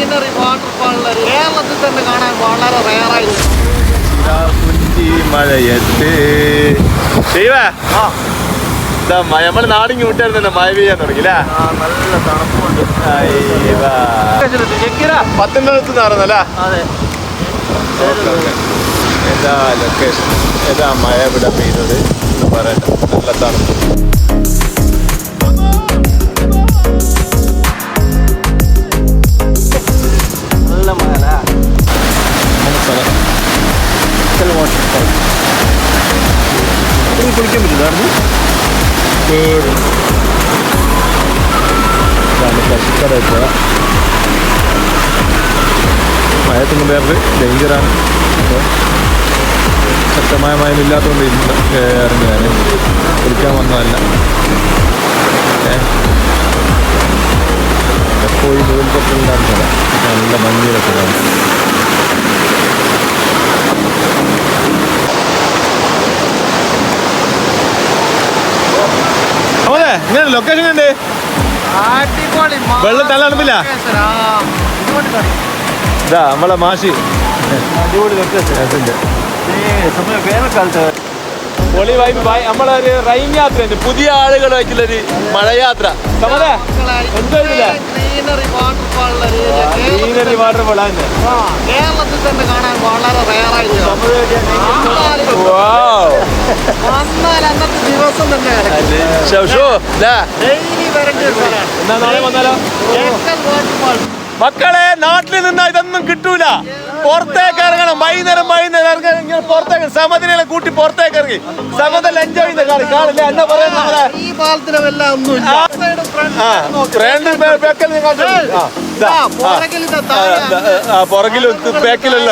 Greenery വാട്ടർഫാളിലെ കേരളത്തിൽ തന്നെ കാണാൻ വളരെ റയറായിരുന്നു. മഴയത്ത് നമ്മള് നാടിങ്ങി വിട്ടായിരുന്നു മഴ പെയ്യാൻ തുടങ്ങിയില്ല. നല്ല തണുപ്പുണ്ട്. പത്തൊമ്പത് നടന്നല്ല. ഏതാ ലൊക്കേഷൻ, ഏതാ മഴ ഇവിടെ പെയ്യുന്നത് എന്ന് പറയണ്ട. നല്ല തണുപ്പ്. നല്ല മഴ. കുളിക്കാൻ പറ്റില്ലായിരുന്നു. മഴത്തിന് വേറെ ഡേഞ്ചറാണ്. ശക്തമായ മഴയില്ലാത്തതുകൊണ്ട് ഇറങ്ങിയാണ് കുളിക്കാൻ വന്നതല്ല. എപ്പോഴും മുതൽക്കൊട്ടുണ്ടാകുന്ന സ്ഥലം, നല്ല ഭംഗിയുള്ള സ്ഥലമാണ്. അതെ, ഇങ്ങനെ ലൊക്കേഷൻ ഉണ്ട്. വെള്ളം നല്ല തണുപ്പില്ല. ഇതാ നമ്മളെ മാഷി. അടിപൊളി ലൊക്കേഷൻ. വേനൽക്കാലത്ത് പൊളി വൈബ്. നമ്മളൊരു റൈൻ യാത്ര ഉണ്ട്, പുതിയ ആളുകളായിട്ടുള്ളൊരു മഴയാത്ര. ഗ്രീനറി വാട്ടർഫാൾ ആണ് കേരളത്തിൽ തന്നെ കാണാൻ വളരെ റയറായിരുന്നു. വന്നാൽ അന്നത്തെ ദിവസം തന്നെ ഡെയിലി വരേണ്ട ഒരു സ്ഥലമാണ്. എന്നാ നാളെ വന്നാലോ? മക്കളെ, നാട്ടിൽ നിന്നാ ഇതൊന്നും കിട്ടൂല. പുറത്തേക്ക് ഇറങ്ങണം. വൈകുന്നേരം ഇറങ്ങി പുറത്തേക്ക് സമതിനെ കൂട്ടി പുറത്തേക്ക് ഇറങ്ങി സമതൽ എൻജോയ് ചെയ്ത കാണില്ലേ എന്നാ പറയുന്നത്. ഈ പാലത്തിനെല്ലാം ഒന്നുമില്ല. പുറകിലും ബാക്കിലല്ല.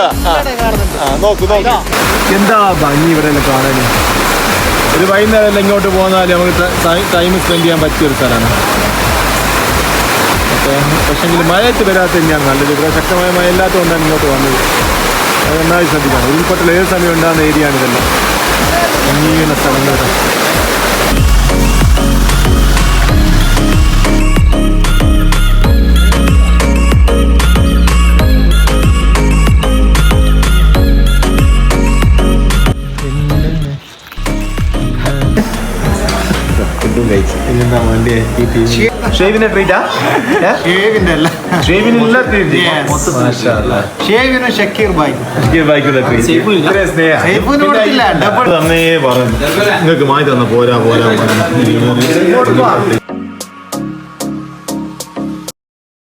നോക്കൂ നോക്കൂ, എന്താ ഭംഗി ഇവിടെ കാണാൻ. ഒരു വൈകുന്നേരം എല്ലാം ഇങ്ങോട്ട് പോന്നാൽ നമുക്ക് ടൈം സ്പെൻഡ് ചെയ്യാൻ പറ്റിയൊരു സ്ഥലമാണ്. പക്ഷെങ്കിൽ മഴയത്ത് വരാത്ത തന്നെയാണ് നല്ലത്. ഇവിടെ ശക്തമായ മഴ ഇല്ലാത്തതുകൊണ്ടാണ് ഇങ്ങോട്ട് വന്നത്. അത് നന്നായി ശ്രദ്ധിക്കണം. ഉരുൾപൊട്ടൽ ഏത് സമയം ഉണ്ടാകുന്ന ഏരിയ ആണ് ഇതെല്ലാം. ഭംഗിയുള്ള സ്ഥലങ്ങളുടെ ഷേവിന്റെ ട്രീറ്റാ? ഷേവിന്റെ അല്ല, ഷേവിനുള്ള ട്രീറ്റ്. ഷേവിന് ഷക്കീർ ബൈക്ക് നിങ്ങൾക്ക് മാറ്റി തന്ന പോരാ പോരാ.